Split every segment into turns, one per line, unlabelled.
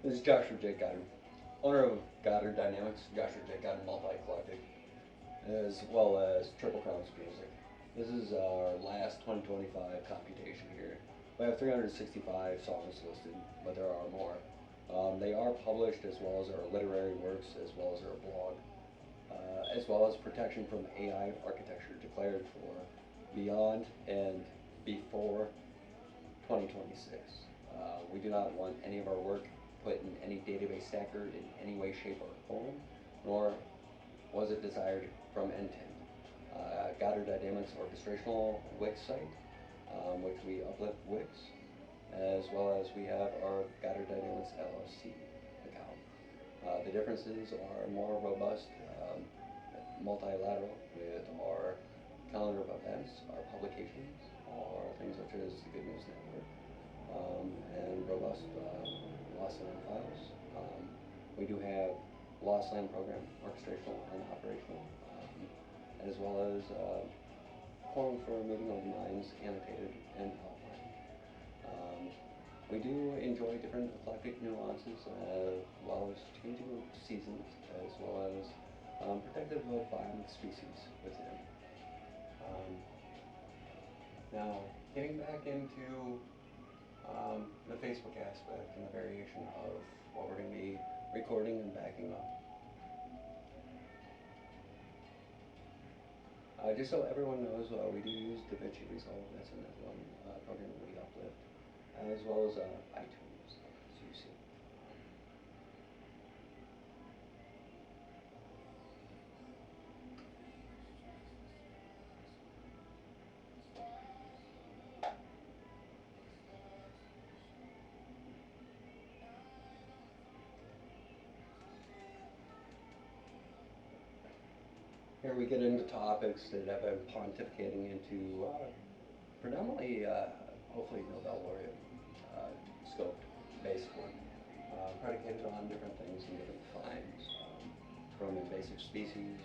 This is Joshua J. Goddard, owner of Goddard Dynamics, Joshua J. Goddard Multi-Eclectic, as well as Triple Crowns Music. This is our last 2025 computation here. We have 365 songs listed, but there are more. They are published as well as our literary works, as well as our blog, as well as protection from AI architecture declared for beyond and before 2026. We do not want any of our work put in any database stacker in any way, shape, or form, nor was it desired from intent. Goddard Dynamics orchestrational Wix site, which we uplift Wix, as well as we have our Goddard Dynamics LLC account. The differences are more robust, multilateral with our calendar of events, our publications, our things such as the Good News Network, and robust lost land files. We do have lost land program, orchestrational and operational, as well as form for meeting of minds, annotated and outlined. We do enjoy different eclectic nuances, as well as changing of seasons, as well as protective of biomic species within. Now, getting back into the Facebook aspect and the variation of what we're going to be recording and backing up. Just so everyone knows, we do use DaVinci Resolve. That's another one program that we uplift, as well as iTunes, as you see. Here we get into topics that I've been pontificating into predominantly, hopefully Nobel laureate scoped based work, predicated on different things and different finds, from invasive species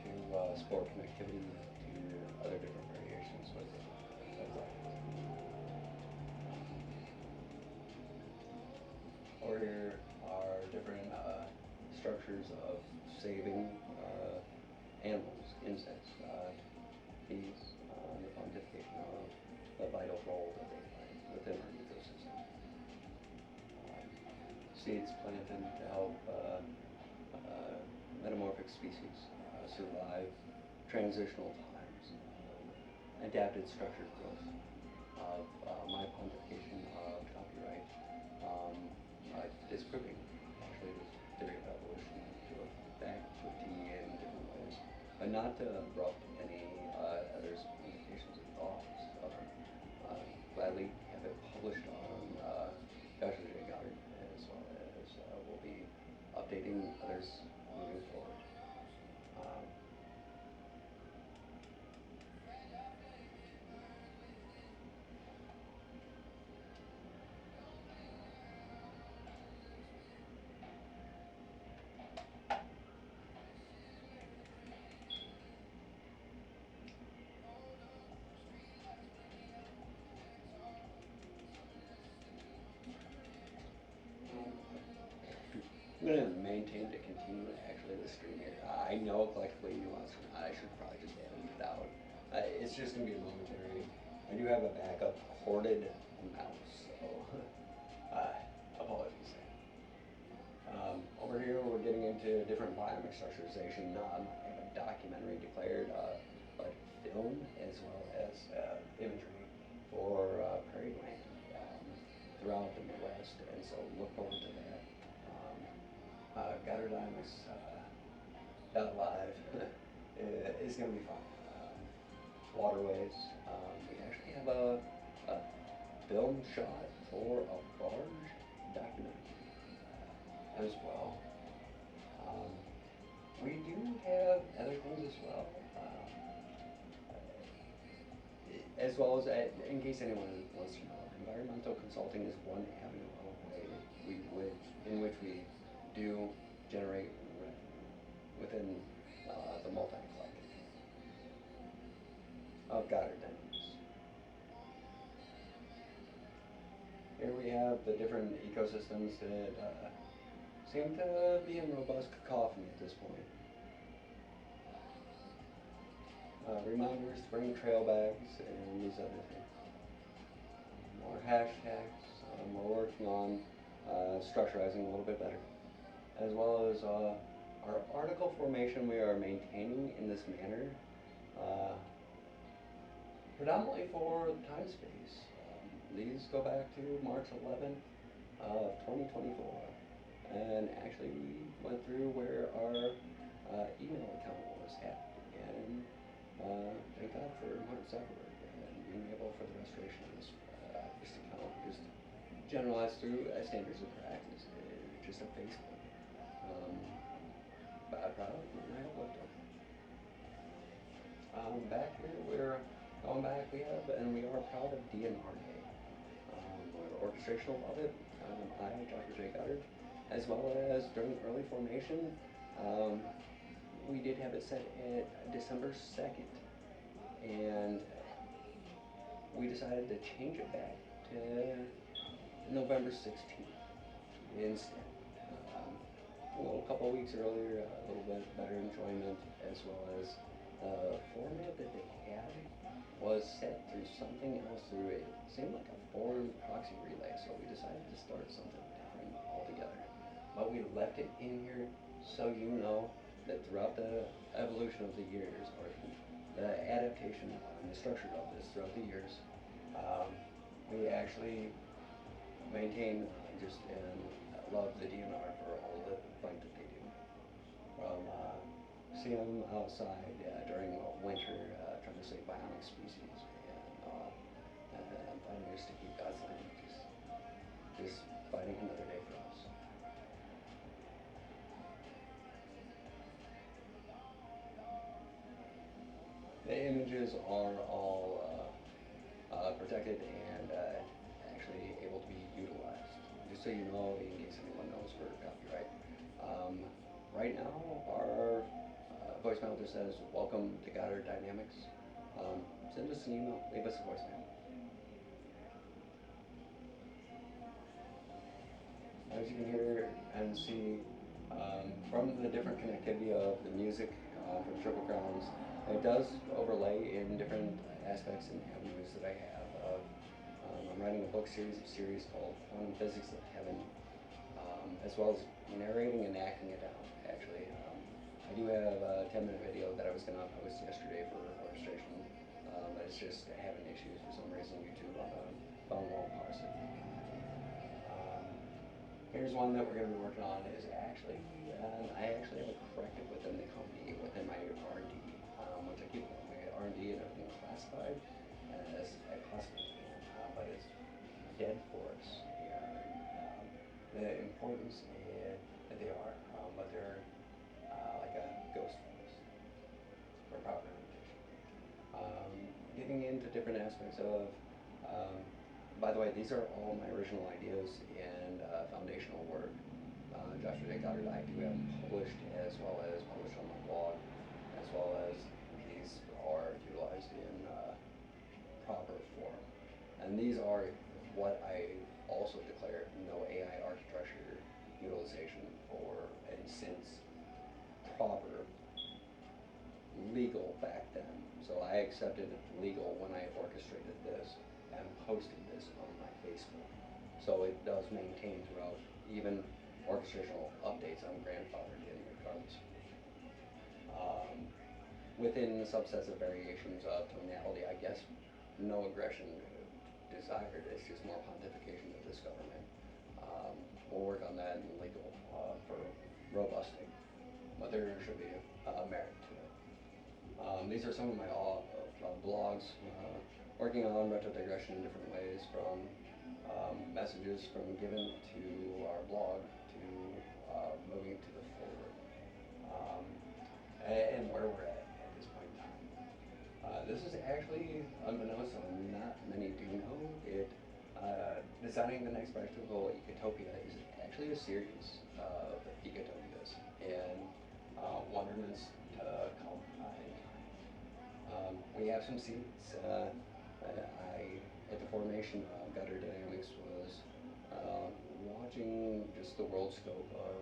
to sport connectivity to other different variations with life. Over here are different structures of saving animals, insects, bees, the pontification of the vital role that they play within our ecosystem. Seeds planted to help metamorphic species survive transitional times, adapted structured growth of my pontification of copyright disproving actually this theory of evolution to a back to a T in different ways, but not to abrupt any others implications and thoughts. Gladly have it published on Joshua J. Goddard, as well as we'll be updating others moving forward. I'm going to maintain to continue actually the stream here. I know collectively nuanced or not, I should probably just edit it out. It's just going to be a momentary. I do have a backup corded mouse, so apologies. Over here we're getting into different biomic structurization. I have a documentary declared, but film as well as imagery for prairie land throughout the Midwest, and so look forward to that. Goddard Dynamics live is going to be fun. Waterways. We actually have a film shot for a barge documentary as well. We do have other things as well. As well as, in case anyone wants to know, environmental consulting is one avenue of way in which we do generate revenue within the multi-eclectic of Goddard Dynamics. Here we have the different ecosystems that seem to be in robust cacophony at this point. Reminders to bring trail bags and these other things. More hashtags. We're working on structurizing a little bit better, as well as our article formation we are maintaining in this manner, predominantly for time space. These go back to March 11th of 2024, and actually we went through where our email account was at, and thank God for Mark Zuckerberg and being able for the restoration of this account just generalized through standards of practice, just a Facebook. But I'm proud and I have looked up. Back here, we're going back, we are proud of DNR Day. Our orchestrational of it, I, Dr. J. Goddard, as well as during early formation, we did have it set at December 2nd, and we decided to change it back to November 16th instead. A couple of weeks earlier, a little bit better enjoyment, as well as the format that they had was set through something else through it. Seemed like a foreign proxy relay, so we decided to start something different altogether. But we left it in here so you know that throughout the evolution of the years, or the adaptation and the structure of this throughout the years, we actually maintain just and love the DNR for all the fight that they do. From see them outside during winter trying to save bionic species and finding ways to keep God's land, just fighting another day for us. The images are all protected and actually able to be utilized. Just so you know, in case anyone knows for copyright. Right now, our voicemail just says, "Welcome to Goddard Dynamics." Send us an email, leave us a voicemail. As you can hear and see from the different connectivity of the music from Triple Crowns, it does overlay in different aspects and avenues that I have. I'm writing a book series called Quantum Physics of Heaven, as well as narrating and acting it out, actually. I do have a 10-minute video that I was going to post yesterday for orchestration, but it's just having issues for some reason. YouTube phone won't parse it. Here's one that we're going to be working on. Is actually, I actually have it corrected within the company, within my R&D, which I keep my R&D and everything classified as I possibly can, but it's dead forests. The importance that they are, but they're like a ghost forest for proper imitation. Getting into different aspects of, by the way, these are all my original ideas and foundational work. Joshua J. Goddard, I do have them published as well as published on my blog, as well as these are utilized in proper form. And these are what I also declare no AI architecture utilization for, and since proper legal back then. So I accepted legal when I orchestrated this and posted this on my Facebook. So it does maintain throughout, even orchestrational updates I'm grandfathered in regardless. Within subsets of variations of tonality, I guess no aggression desired, it's just more pontification of this government. We'll work on that in legal for robusting, but there should be a merit to it. These are some of my blogs, working on retrodigression in different ways, from messages from given to our blog to moving to the forward, and where we're at this point in time. This is actually, unbeknownst to not many do know, Designing the Next Practical Ecotopia is actually a series of ecotopias and wonderments to come in time. We have some seeds. At the formation of Goddard Dynamics was uh, watching just the world scope of,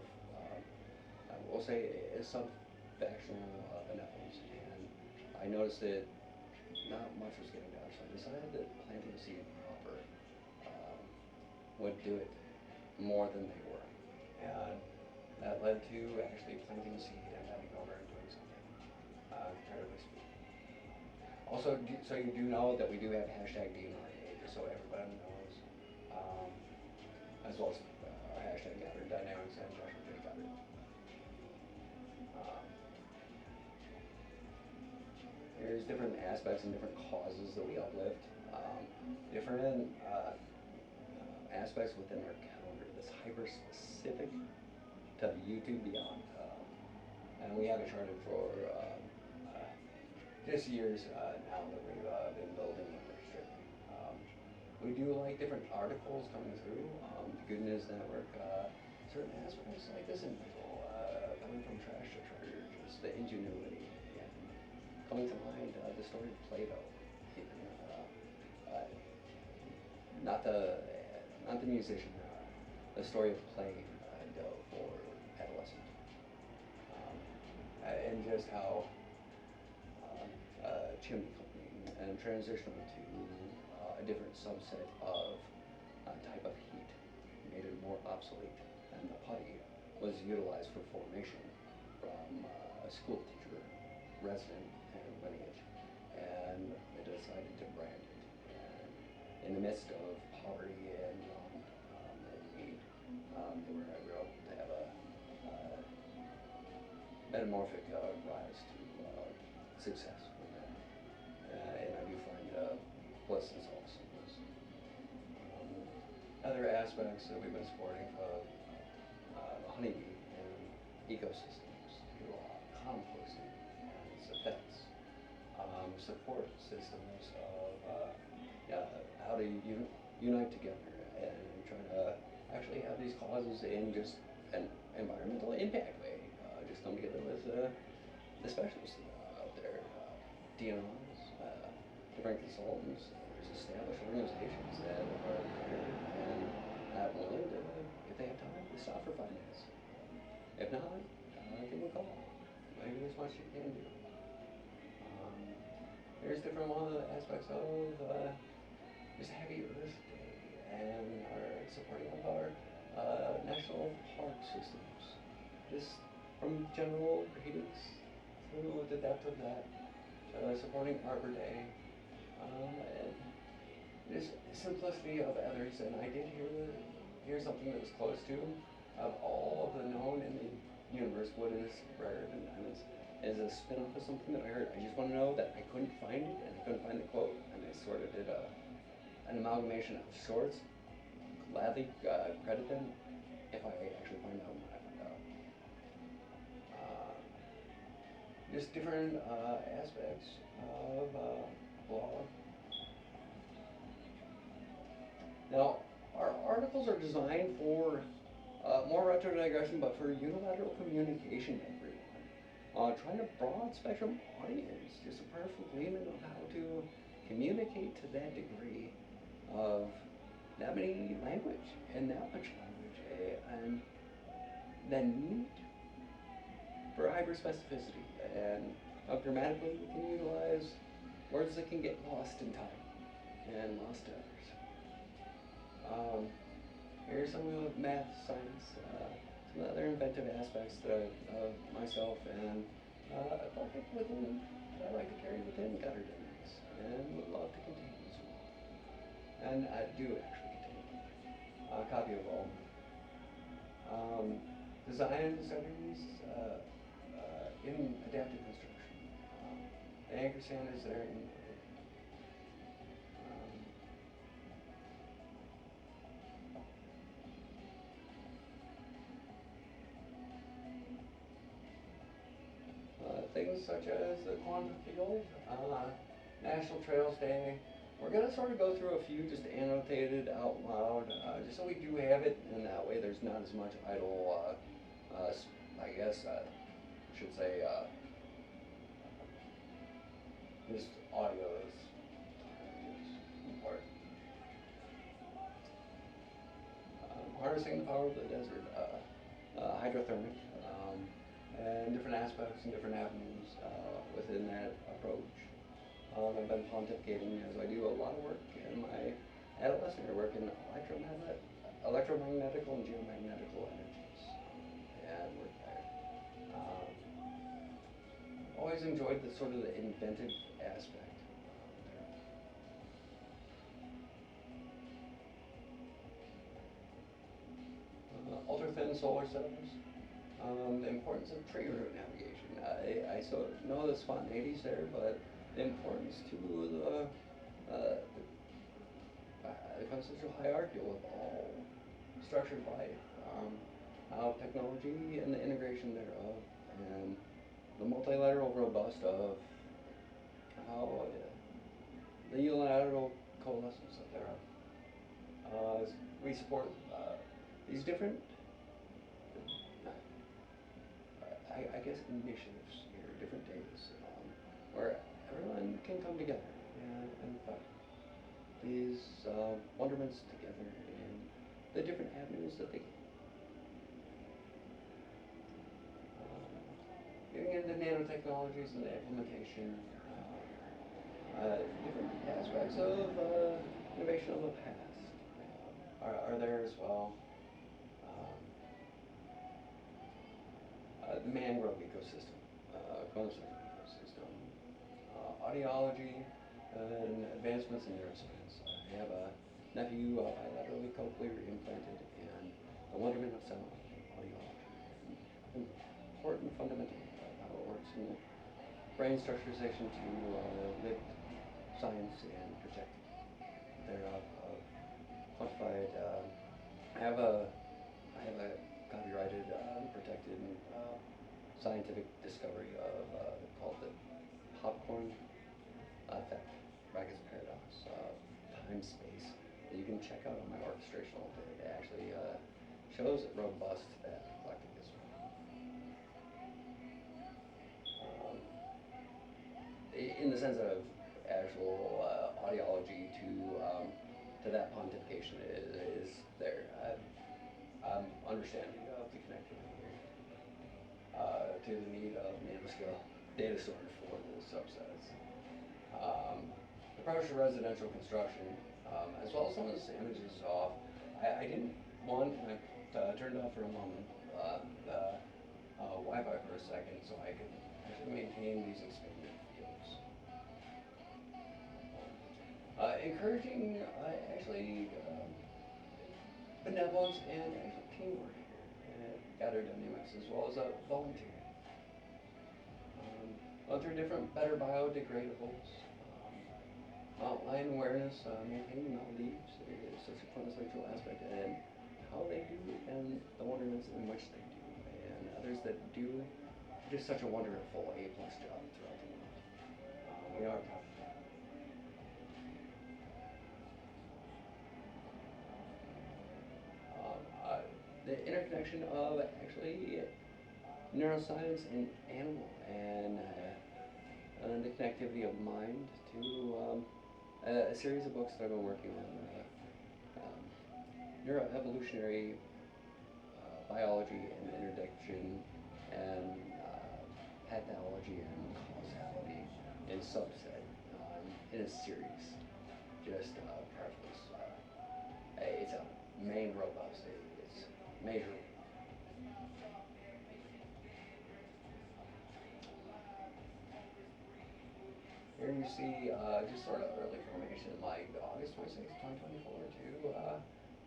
I will say, some factional benevolence, and I noticed that not much was getting done, so I decided that planting the seed proper um, would do it more than they were. And that led to actually planting the seed and bending over and doing something, comparatively speaking. Also, so you do know that we do have hashtag DNRA, just so everybody knows, um, as well as our hashtag Goddard Dynamics and Joshua J. Goddard. Um, there's different aspects and different causes that we uplift, different aspects within our calendar that's hyper specific to YouTube Beyond. And we have it charted for just years now that we've been building membership. We do like different articles coming through. The Good News Network, certain aspects like this individual, coming from trash to treasure, just the ingenuity, and coming to mind the story of Plato. Even, not the musician, the story of playing Go for adolescents, and just how chimney cleaning and transitioning to a different subset of type of heat made it more obsolete, and the putty was utilized for formation from a school teacher, resident, and lineage, and they decided to brand it. And in the midst of poverty and need, they were able to have a metamorphic rise to success with that. And I do find bliss in solace in this. Other aspects that we've been supporting of the honeybee and ecosystems through composting and its effects, support systems of how to unite together and try to actually have these causes in just an environmental impact way. Just come together with the specialists out there, DNRs, different consultants. There's established organizations that are there and willing to, if they have time, to stop for 5 minutes. If not, give them a call. Maybe there's much you can do. There's different one of the aspects of just Happy Earth Day and our supporting of our national park systems. Just from general greetings through the depth of that, supporting Arbor Day, and just simplicity of others. And I did hear something that was close to, of all of the known in the universe, what is rarer than diamonds, is a spin-off of something that I heard. I just want to know that I couldn't find it, and I couldn't find the quote, and I sort of did an amalgamation of sorts. Gladly credit them if I actually find out what I find out. Just different aspects of blog. Now, our articles are designed for more retro digression, but for unilateral communication to everyone. Trying a broad spectrum audience, just a perfect gleaming of how to communicate to that degree of that many language and that much language, and then need for hyperspecificity, and how grammatically we can utilize words that can get lost in time and lost to others. Here's some of the math, science, some other inventive aspects that of myself and a project within that I like to carry within Goddard Dynamics, and would love to continue as well. And I do actually continue. A copy of all. Design studies in adaptive construction. The anchor stand is there in things such as the quantum field, National Trails Day. We're going to sort of go through a few just annotated out loud, just so we do have it, and that way there's not as much idle, I guess I should say, just audio is important. harnessing the power of the desert, hydrothermic, and different aspects and different avenues within that approach. I've been pontificating as I do a lot of work in my adolescent year, work in electromagnetical and geomagnetical energies, and work there. Always enjoyed the sort of the inventive aspect there. Ultra thin solar cells. The importance of tree root navigation. I so know the spontaneities there, but the importance to the conceptual hierarchy of all structured life, how technology and the integration thereof, and the multilateral robust of how the unilateral coalescence of thereof. We support these different, I guess, initiatives here, different days, where everyone can come together and fight these wonderments together in the different avenues that they can. Getting into nanotechnologies and the implementation, different aspects of innovation of the past are there as well. The mangrove ecosystem, concept ecosystem, audiology, and advancements in neuroscience. I have a nephew bilaterally cochlear implanted, and the wonderment of sound audiology, and important fundamental of how it works in brain structurization to live science and project thereof. Quantified. I have a copyrighted, protected scientific discovery of called the popcorn effect, Ragged's paradox, time-space, that you can check out on my orchestrational. It actually shows robust that eclecticism. In the sense of actual audiology to that pontification is there. Understanding of the connectivity here to the need of nanoscale data storage for the subsets. Approach to residential construction, as well as some of this images off. I didn't want, and I turned off for a moment the Wi-Fi for a second so I could actually maintain these expanded fields. Encouraging actually benevolence and actual teamwork here at Goddard Dynamics, as well as volunteering. Going through different better biodegradables, outline awareness, maintaining Maldives is such a quintessential aspect, and how they do and the wonderments in which they do, and others that do just such a wonderful A+ job throughout the world. We are proud of that. The interconnection of actually neuroscience and animal, and the connectivity of mind to a series of books that I've been working on, neuroevolutionary biology and interdiction, and pathology and causality in subset in a series. Just priceless. It's a main robust. It's major. Here you see just sort of early formation, like August 26, 2024 to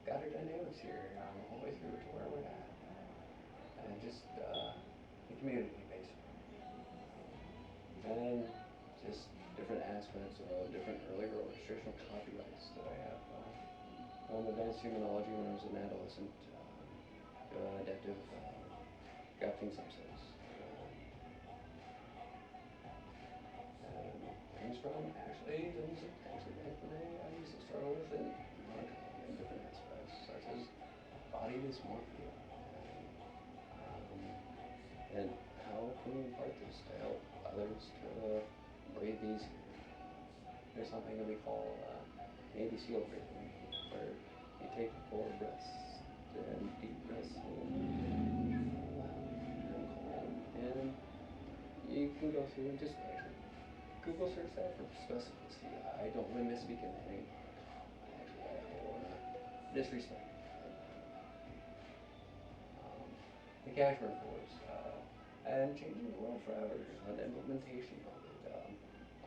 Goddard Dynamics here, all the way through to where we're at. And just the community, basically. And just different aspects of different earlier orchestrational copyrights that I have on advanced humanology when I was an adolescent, adaptive grafting subsets. Things from actually things that actually back in the day I used to struggle with in different aspects, such as body dysmorphia, and how can we impart this to help others to breathe easier. There's something that we call Navy SEAL breathing, where you take 4 breaths and deep breaths in, and calm. And you can go through and just actually Google search that for specificity. I don't want to misspeak in any. Actually, I don't want to disrespect. The Cashmere Force, and changing the world forever, the implementation of it.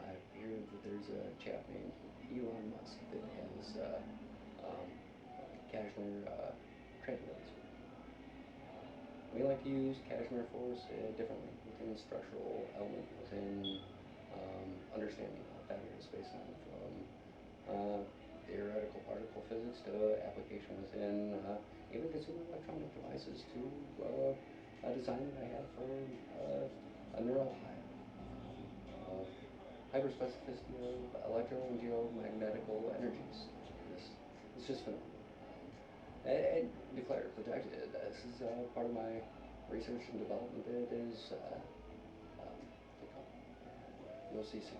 I hear that there's a chap named Elon Musk that has um, Cashmere tranquilizer. We like to use Cashmere Force differently within structural element, within understanding boundary space-time from theoretical particle physics to application within even consumer electronic devices to a design that I have for a neural hive. Hyperspecificity of electro and geomagnetical energies. It's just phenomenal. And declare, protect it. This is part of my research and development bit is to come. You'll see soon.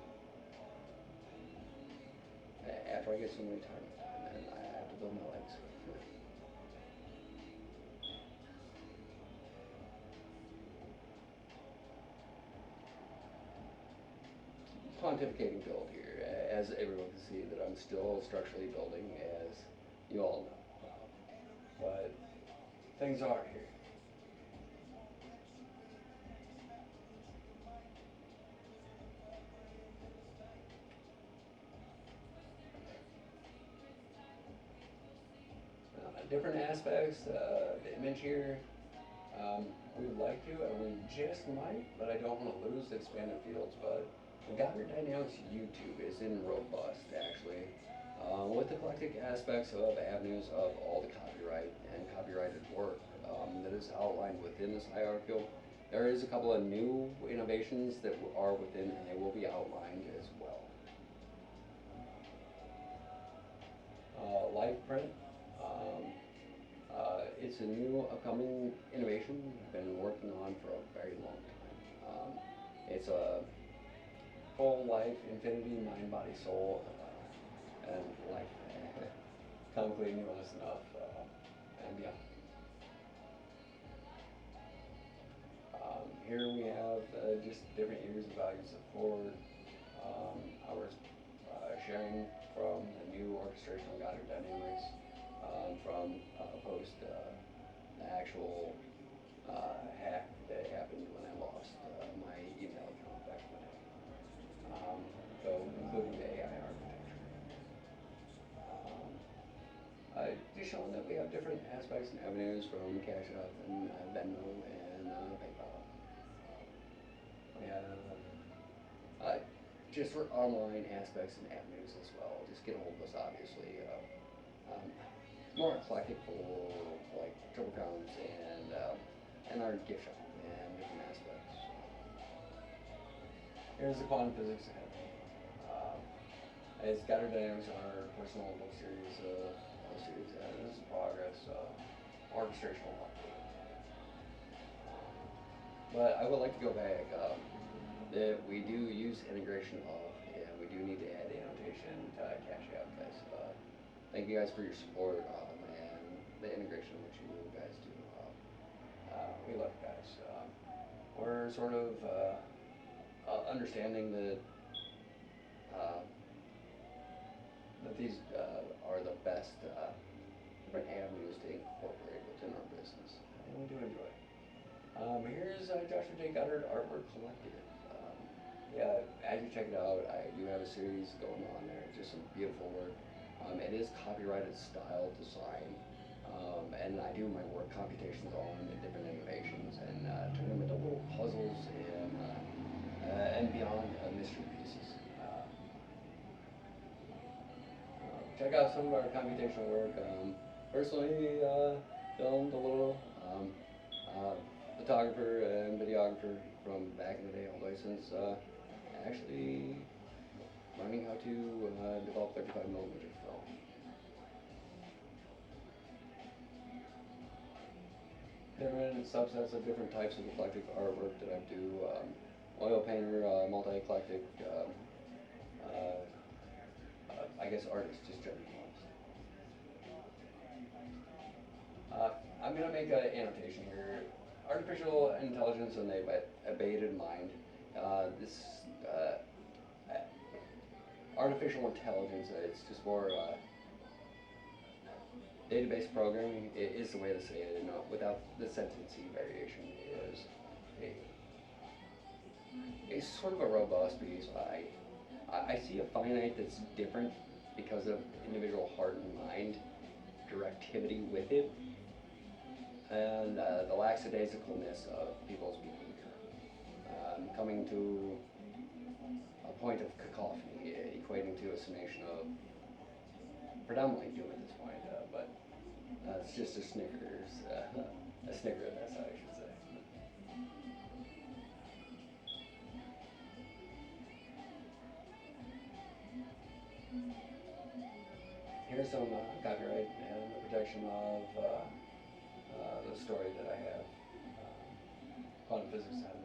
After I get some retirement time, and I have to build my legs. Pontificating build here, as everyone can see that I'm still structurally building, as you all know. But things are here. Different aspects, the image here, we would like to, and we just might, but I don't want to lose the expanded fields. But the Goddard Dynamics YouTube is in robust, actually, with eclectic aspects of avenues of all the copyright and copyrighted work that is outlined within this hierarchy. There is a couple of new innovations that are within, and they will be outlined as well. Live print. It's a new upcoming innovation I've been working on for a very long time. It's a full life, infinity, mind, body, soul, and life. Comically nuanced enough, and beyond. Here we have just different years of values support, our sharing from the new orchestrational Goddard dynamics, from post the actual hack that happened when I lost my email account back in the day. So including the AI architecture. Just showing that we have different aspects and avenues from Cash App and Venmo and PayPal. We have just for online aspects and avenues as well. Just get a hold of us, obviously. More eclectic for like triple crowns and our gift shop and different aspects. Here's the quantum physics academy. It's Goddard Dynamics, our personal book series. This is progress, orchestrational update. But I would like to go back. That we do use integration of, and we do need to add annotation to Cash App, guys. Thank you guys for your support and the integration which you guys do. We love you guys. We're sort of understanding that that these are the best different avenues to incorporate within our business, and we do enjoy it. Here's Joshua J. Goddard Artwork Collective. Yeah, as you check it out, I do have a series going on there, just some beautiful work. It is copyrighted style design, and I do my work computations on different innovations and turn them into little puzzles and beyond mystery pieces. Check out some of our computational work. Personally, filmed a little. Photographer and videographer from back in the day, all the way since actually learning how to develop 35mm film. Different subsets of different types of eclectic artwork that I do. Oil painter, multi-eclectic, I guess artist, just generally. make an annotation here. Artificial intelligence and the abated mind. This artificial intelligence, it's just more database programming is the way to say it, without the sentency variation is a sort of a robust piece. I see a finite that's different because of individual heart and mind directivity with it, and the lackadaisicalness of people's behavior, coming to a point of cacophony, equating to a summation of predominantly doom at this point, but it's just a Snickers, a snicker, that's how I should say. Here's some copyright and the protection of the story that I have, quantum physics and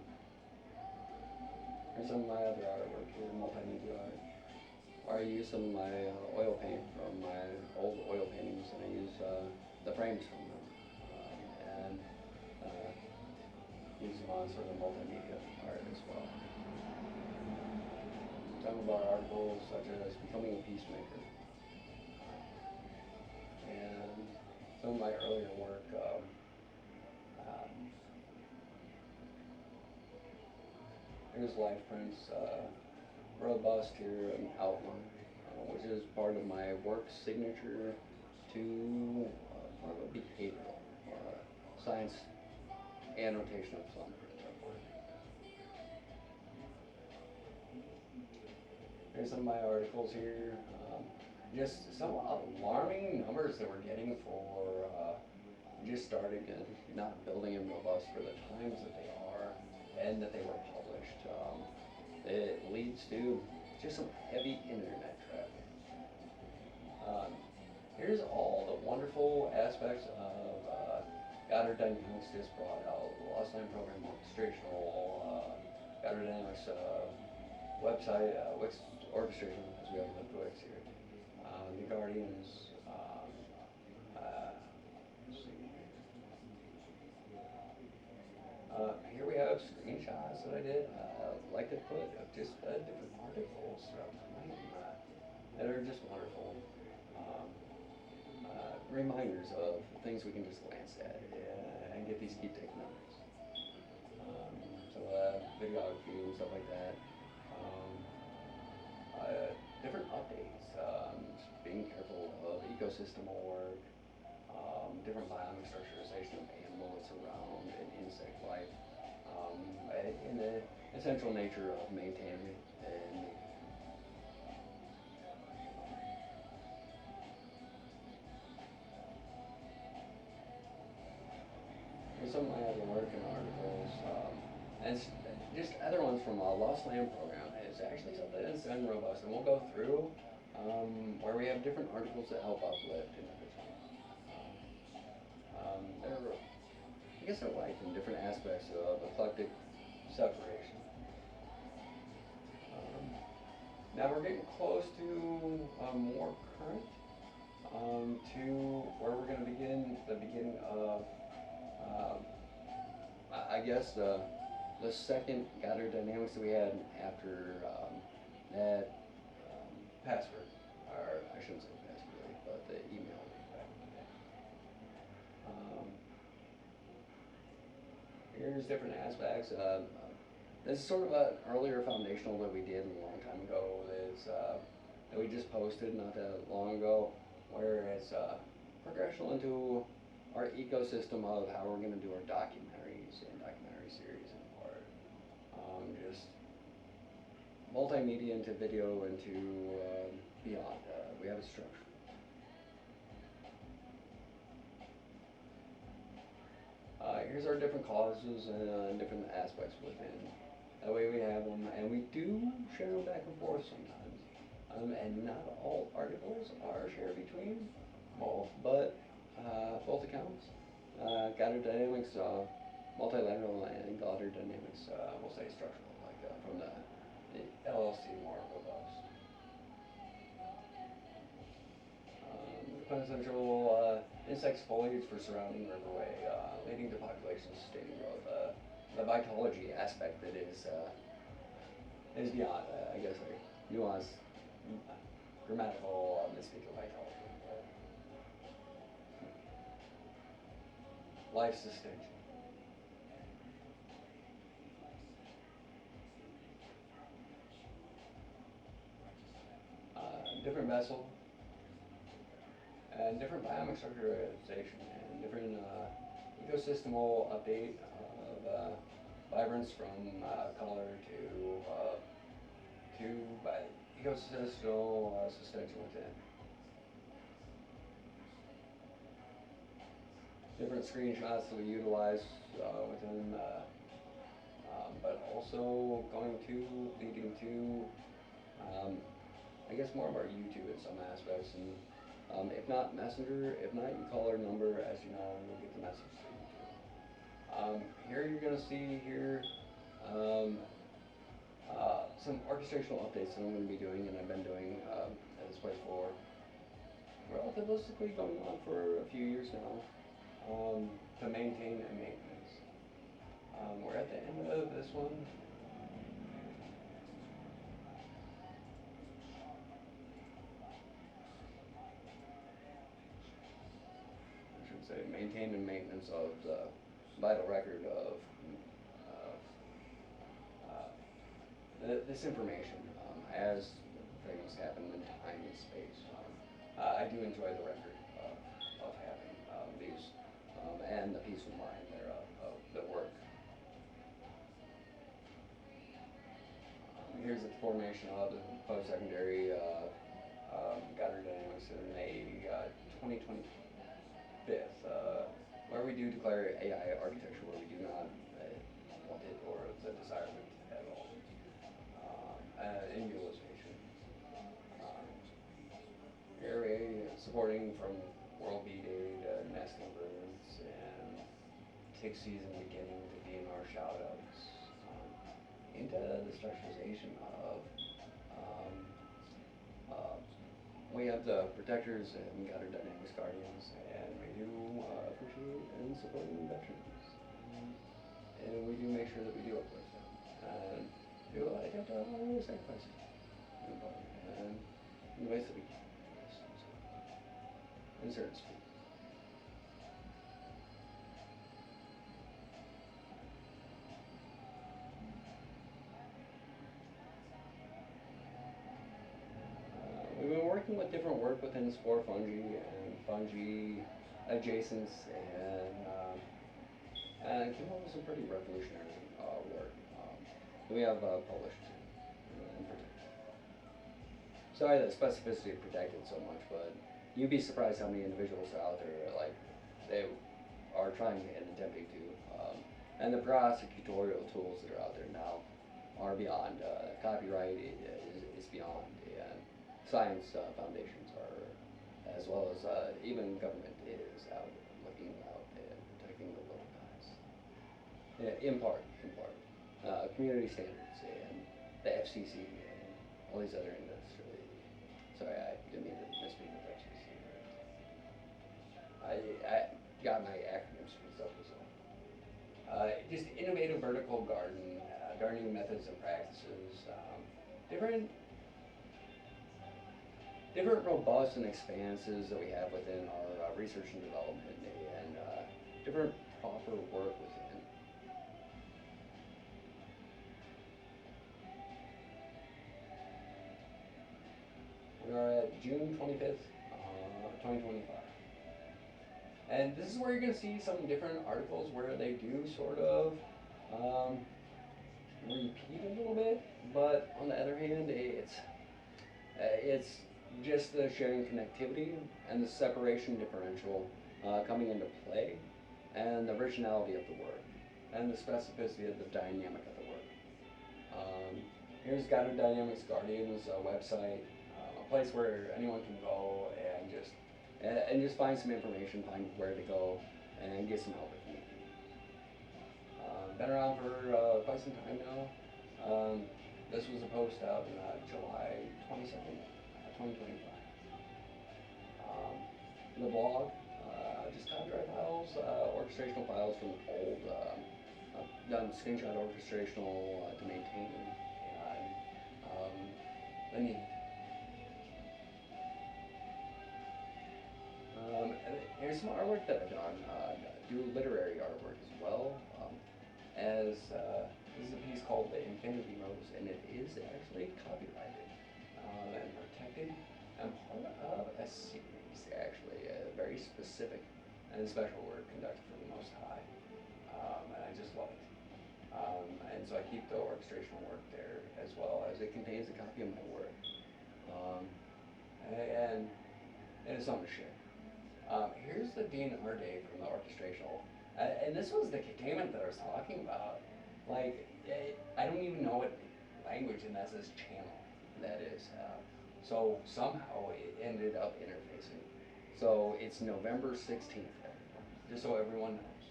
here's some of my other artwork here, multimedia art. I use some of my oil paint from my old oil paintings, and I use the frames from them, and use them on sort of multimedia art as well. Some of our articles, such as Becoming a Peacemaker, and some of my earlier work, here's life prints, robust here, an outline, which is part of my work signature to more of a behavioral science annotation of some work. Here's some of my articles here. Just some alarming numbers that we're getting for just starting and not building and robust for the times that they are and that they were published. It leads to just some heavy internet traffic. Here's all the wonderful aspects of Goddard Dynamics just brought out. Lost Line Program Orchestrational, Goddard Dynamics website, Wix orchestration, as we have the Wix here. The Guardians, let's see. Here we have screenshots that I did. Like to put just different articles throughout the night that are just wonderful reminders of things we can just glance at and get these key take numbers. So videography and stuff like that. Different updates, just being careful of ecosystem work, different bionic structurization of animals around and insect life, in the essential nature of maintaining and some of my other work and articles, and just other ones from a Lost Land program is actually something that's done robust, and we'll go through where we have different articles that help uplift individuals. I guess they're like in different aspects of eclectic separation. Now we're getting close to more current, to where we're going to begin the beginning of, I guess the second Goddard Dynamics that we had after that password, or I shouldn't say password, but the email back in the day. Here's different aspects. This is sort of an earlier foundational that we did a long time ago. That we just posted not that long ago, where it's progressional into our ecosystem of how we're going to do our documentaries and documentary series and part. Just multimedia into video into beyond. We have a structure. Here's our different causes and different aspects within. That way we have them, and we do share them back and forth sometimes. And not all articles are shared between both, but both accounts. Goddard Dynamics, multilateral, and Goddard Dynamics, we'll say structural, like from the LLC more robust. Quintessential insects, foliage for surrounding riverway, leading to population sustaining growth. The mycology aspect that is beyond, I guess, a nuanced grammatical misspeak of mycology. Life suspension. Different vessel, and different biomic structurization, and different ecosystemal update of vibrance from color to ecosystem suspension within. Different screenshots that we utilize within, but also leading to, I guess more of our YouTube in some aspects, and if not Messenger, if not you call our number, as you know, you'll get the message to YouTube. Here you're gonna see here some orchestrational updates that I'm going to be doing, and I've been doing at this place for relatively going on for a few years now, to maintain and maintenance. We're at the end of this one. I should say maintain and maintenance of the vital record of this information as things happen in time and space. I do enjoy the record of having these and the peace of mind thereof of the work. Here's the formation of the post-secondary Goddard Dynamics in May 2025, where we do declare AI architecture where we do not want it or the desirement at all. In utilization. Area supporting from World B Day to Nest Numbers and tick season beginning to DNR shoutouts, into the structurization of we have the protectors and Goddard Dynamics Guardians, and we do appreciate and support veterans, and we do make sure that we do uplift them and do identify all the sacrifices and in the ways that we can. In certain speed. We've been working with different work within spore fungi and fungi adjacents, and came up with some pretty revolutionary work. We have published and protected. Sorry that specificity protected so much, but you'd be surprised how many individuals are out there like they are trying and attempting to, and the prosecutorial tools that are out there now are beyond copyright is beyond, and science foundations are, as well as even government is out looking out and protecting the little guys. Yeah, in part, community standards and the FCC and all these other industry. Sorry, I didn't mean to misspeak with FCC. I got my acronyms mixed up as well. Just innovative vertical gardening methods and practices. Different robust and expanses that we have within our research and development, and different proper work within. We are at June 25th, 2025. And this is where you're going to see some different articles where they do sort of repeat a little bit, but on the other hand, it's just the sharing connectivity and the separation differential coming into play, and the originality of the work, and the specificity of the dynamic of the work. Here's Goddard Dynamics Guardians website, a place where anyone can go and just find some information, find where to go, and get some help if need be. Been around for quite some time now. This was a post out in July 22nd, 2025. The blog, orchestrational files from old, done screenshot orchestrational to maintain, and then you, here's some artwork that I've done. Do literary artwork as well. As this is a piece called The Infinity Rose, and it is actually copyrighted and protected, and part of a series, actually, very specific and special work conducted for the Most High, and I just love it. And so I keep the orchestrational work there, as well as it contains a copy of my work, and it's something to share. Here's the DNR day from the orchestrational. And this was the containment that I was talking about. Like, I don't even know what language in that says channel that is. So somehow it ended up interfacing. So it's November 16th, just so everyone knows.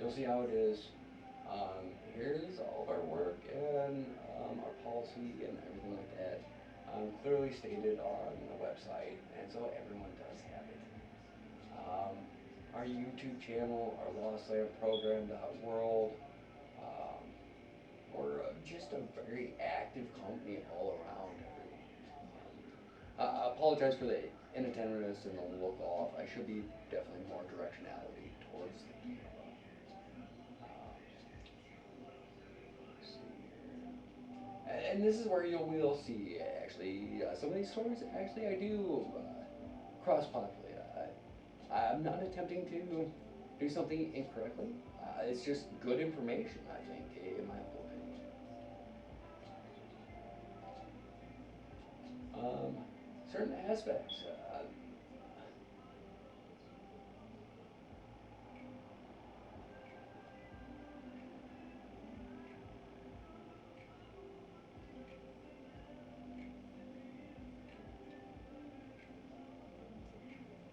You'll see how it is. Here's all of our work and our policy and everything like that. Clearly stated on the website, and so everyone does have it. Our YouTube channel, our Lost Land program, World. We're just a very active company all around. I apologize for the inattentiveness and the look off. I should be definitely more directionality towards the camera. And this is where you will see actually some of these stories. Actually, I do cross-populate. I'm not attempting to do something incorrectly. It's just good information, I think, in my humble opinion. Certain aspects.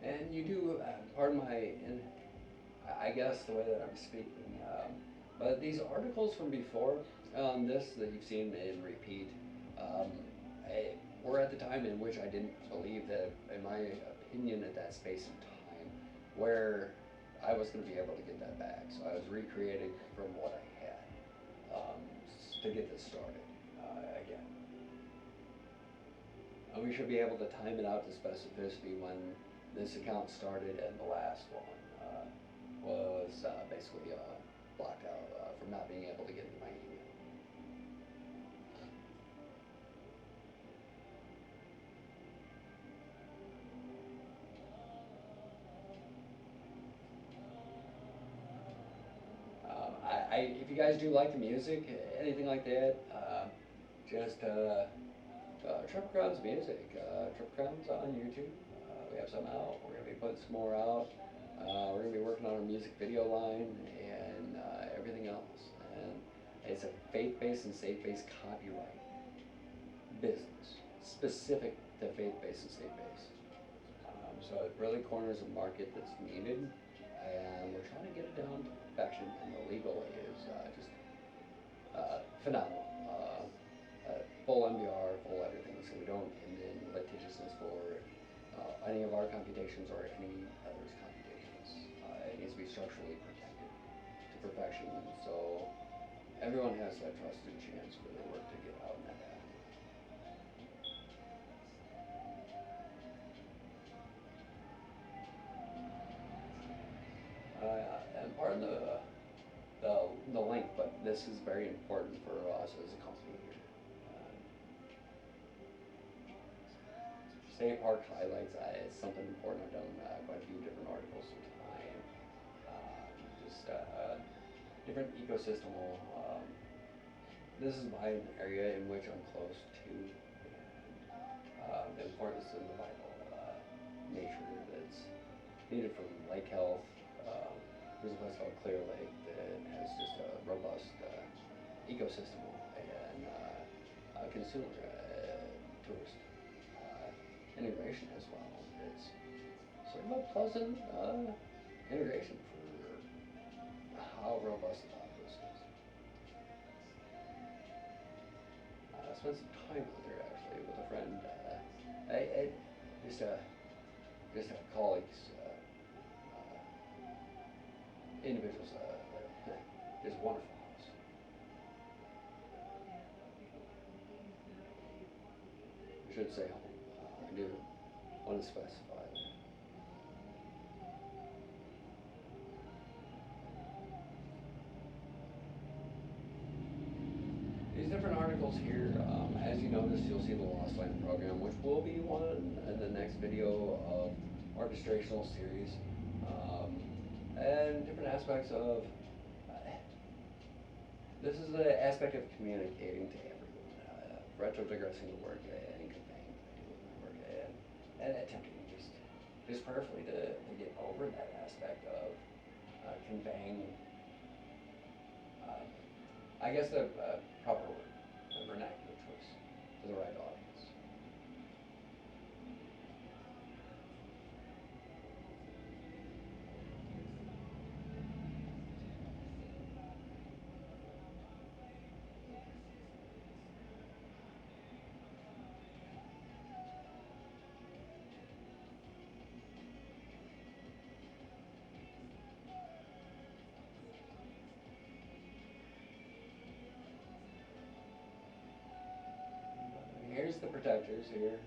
And you do, pardon my, I guess the way that I'm speaking, but these articles from before, this that you've seen in repeat, were at the time in which I didn't believe that, in my opinion, at that space and time, where I was going to be able to get that back. So I was recreating from what I had to get this started again. And we should be able to time it out to specificity when this account started and the last one was basically blocked out from not being able to get into my email. If you guys do like the music, anything like that, just Trevor Crown's music. Trevor Crown's on YouTube. We have some out. We're going to be putting some more out. We're going to be working on a music video line and everything else. And it's a faith-based and safe-based copyright business, specific to faith-based and safe-based. So it really corners a market that's needed, and we're trying to get it down to perfection. And the legal is just phenomenal. Full MBR, full everything, so we don't end in litigiousness for any of our computations or any others' computations. It needs to be structurally protected to perfection, so everyone has that trusted chance for their work to get out in that path. And pardon the length, but this is very important for us as a company here. State park highlights, it's something important. I've done quite a few different articles in time. Just different ecosystemal. This is my area in which I'm close to, and the importance of the vital nature that's needed for lake health. There's a place called Clear Lake that has just a robust ecosystem and consumer tourist integration as well. It's sort of a pleasant integration for how robust the populace is. I spent some time with her actually, with a friend. Just a colleague's individuals is a wonderful house. I should say home. I do want to specify that. These different articles here, as you notice, you'll see the Lost Land program, which will be one in the next video of orchestrational series, and different aspects of. This is the aspect of communicating to everyone, retrodigressing the work and conveying the work, and attempting just prayerfully to get over that aspect of conveying. I guess the proper word, the vernacular choice to the right audience. Here's the protectors here.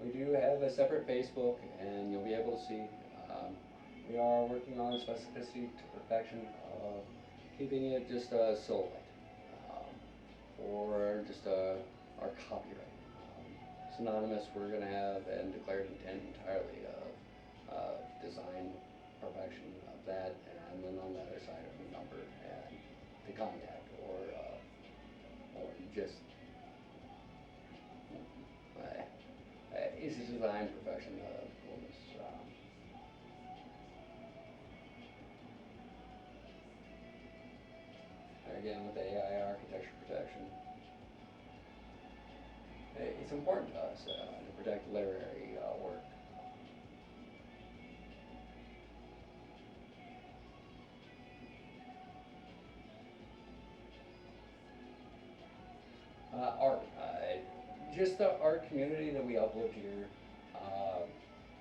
We do have a separate Facebook, and you'll be able to see. We are working on specificity to perfection of keeping it just a silhouette for just our copyright. Synonymous, we're going to have and declared intent entirely of design perfection of that, and then on the other side of the number and the contact or just it's a design perfection of coolness. Again, with the AI architecture protection, it's important to us to protect literary work. Art. Just the art community that we upload here,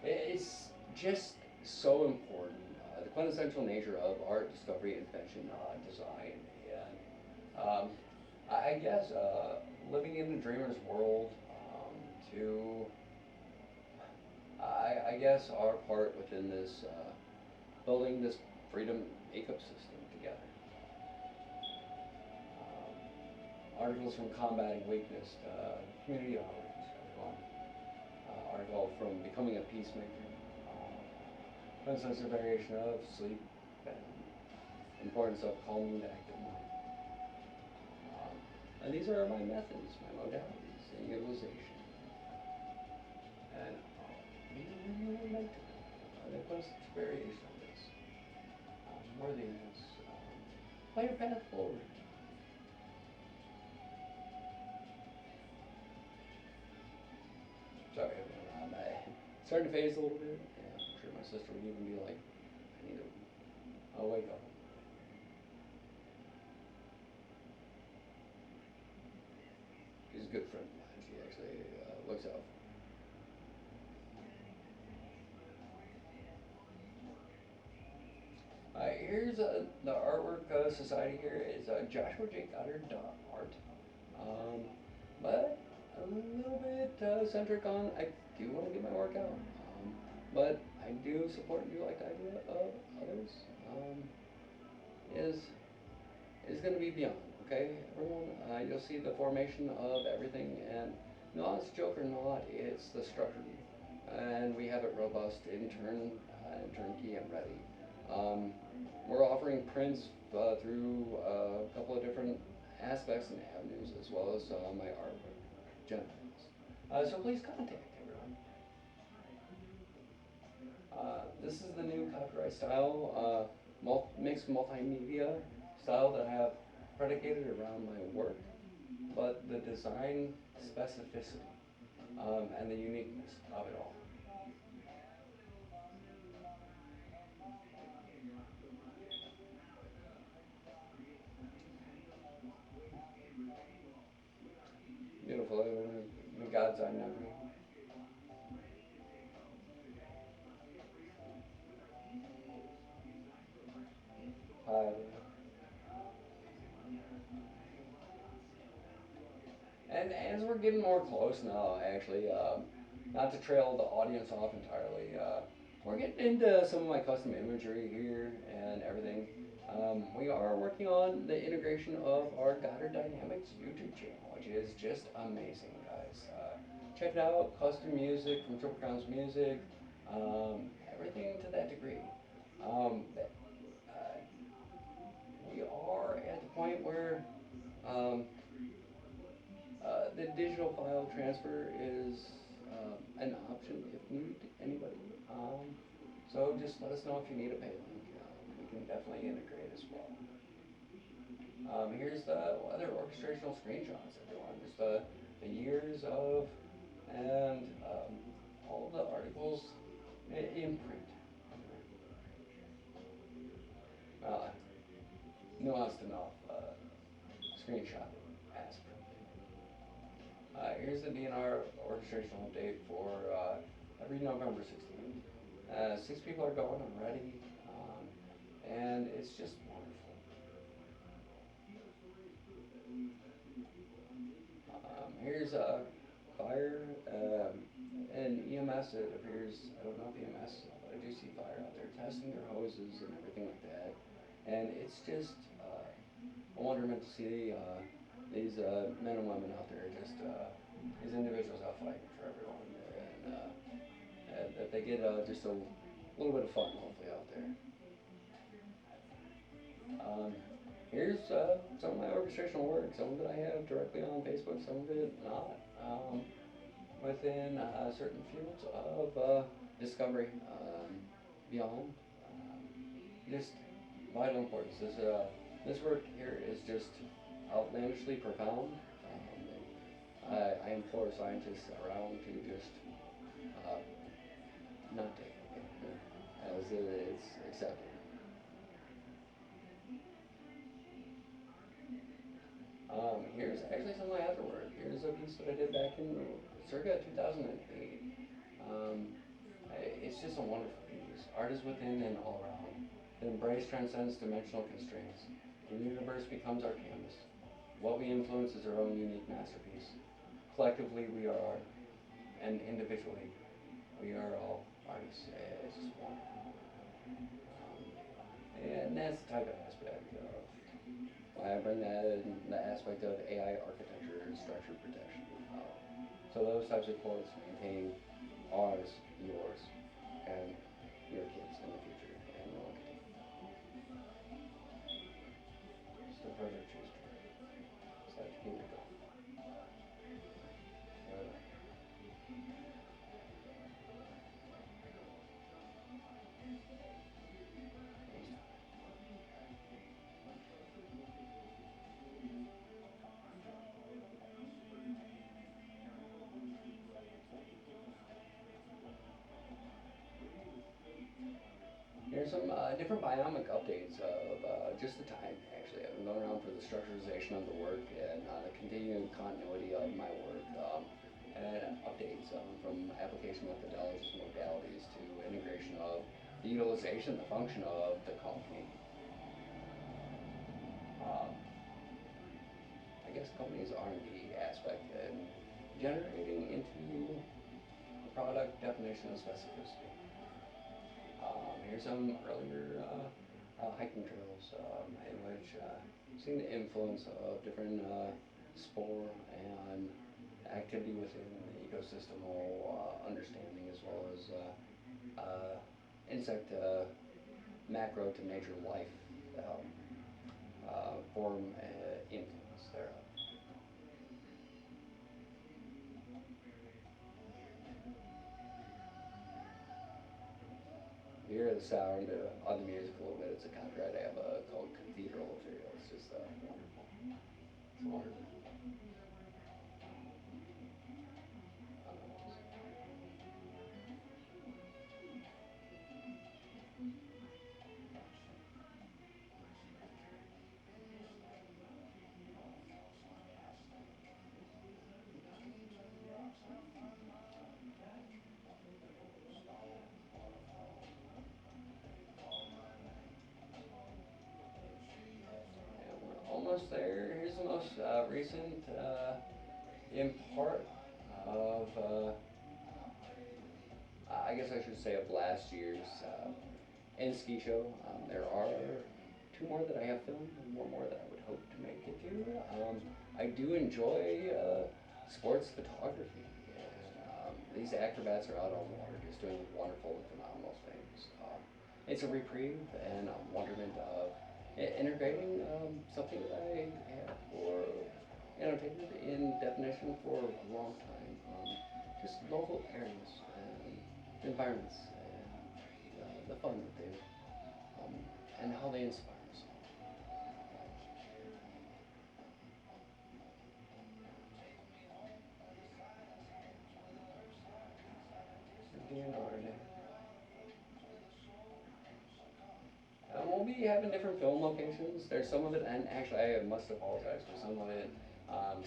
it's just so important. The quintessential nature of art, discovery, invention, design, and I guess living in the dreamer's world to, I guess, our part within this, building this freedom ecosystem together. Articles from combating weakness to community outreach, everyone. Article from becoming a peacemaker. Consensus variation of sleep and importance of calming the active mind. And these are my methods, my modalities, and utilization. And maybe you would like to know. The consensus variation of this. Worthiness. Play your path forward. Sorry, everyone. I'm starting to phase a little bit. Yeah, I'm sure my sister would even be like, I need to, I'll wake up. She's a good friend of mine. She actually looks out for me. Here's the artwork society here is Joshua J. Goddard art. But a little bit centric on, I do want to get my work out. But I do support and do like the idea of others. Is going to be beyond, okay? Everyone, you'll see the formation of everything, and no, it's a joke or not, it's the structure. And we have it robust, in turnkey and ready. We're offering prints through a couple of different aspects and avenues, as well as my artwork generators. So please contact everyone. This is the new copyright style, mixed multimedia style that I have predicated around my work, but the design specificity and the uniqueness of it all. Beautiful, God's eye memory. And as we're getting more close now, actually, not to trail the audience off entirely, we're getting into some of my custom imagery here and everything. We are working on the integration of our Goddard Dynamics YouTube channel, which is just amazing, guys. Check it out, custom music from Triple Crown's Music, everything to that degree. Um, uh, we are at the point where um, the digital file transfer is an option if needed, anybody. So just let us know if you need a pay link. We can definitely integrate as well. Here's the other orchestrational screenshots, everyone. Just the years of and all the articles in print. Uh, Nuanced enough screenshot as print. Here's the DNR orchestrational update for every November 16th. Six people are going already, and it's just wonderful. Here's fire and EMS. It appears, I don't know if EMS, but I do see fire out there testing their hoses and everything like that. And it's just a wonderment to see these men and women out there, just these individuals out fighting for everyone, and that they get just a little bit of fun, hopefully, out there. Um, Here's some of my orchestrational work, some of it I have directly on Facebook, some of it not, within certain fields of discovery beyond. Just vital importance. This work here is just outlandishly profound. I implore scientists around to just uh, not take it as it's accepted. Here's actually some of my other work. Here's a piece that I did back in circa 2008. It's just a wonderful piece. Art is within and all around. The embrace transcends dimensional constraints. The universe becomes our canvas. What we influence is our own unique masterpiece. Collectively, we are art, and individually, we are all artists. It's just wonderful. And that's the type of aspect of why I bring that in, the aspect of AI architecture and structure protection. So those types of quotes maintain ours, yours, and your kids in the future, and no one can take it. Just a further choose to. Just have to keep it going. Here's some different biomic updates of just the time, actually. I've been going around for the structurization of the work and the continuing continuity of my work, and updates from application methodologies and modalities to integration of the utilization, the function of the company. Um, I guess company's R&D aspect and generating into the product definition and specificity. Here's some earlier hiking trails in which seeing the influence of different spore and activity within the ecosystem understanding, as well as insect macro to major life form influence thereof. You hear the sound on the music a little bit. It's a copyright I have called Cathedral Material. It's just wonderful. It's wonderful. And we're almost there. Here's the most recent in part of, I guess I should say, of last year's and ski show. There are two more that I have filmed, and one more that I would hope to make it to. I do enjoy sports photography, and these acrobats are out on the water just doing wonderful and phenomenal things. It's a reprieve and a wonderment of integrating something that I have for annotated in definition for a long time. Just local areas and environments and the fun that they um, and how they inspire us. We'll be having different film locations. There's some of it, and actually, I must apologize for some of it.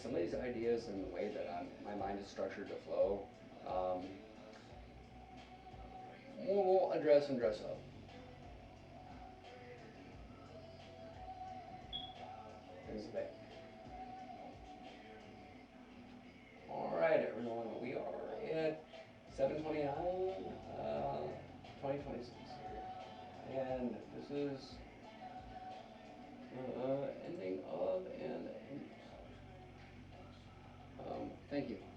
Some of these ideas and the way that my mind is structured to flow, um, we'll address and dress up. There's the back. All right, everyone, we are at 7:29, 2026 here, and this is ending of and thank you.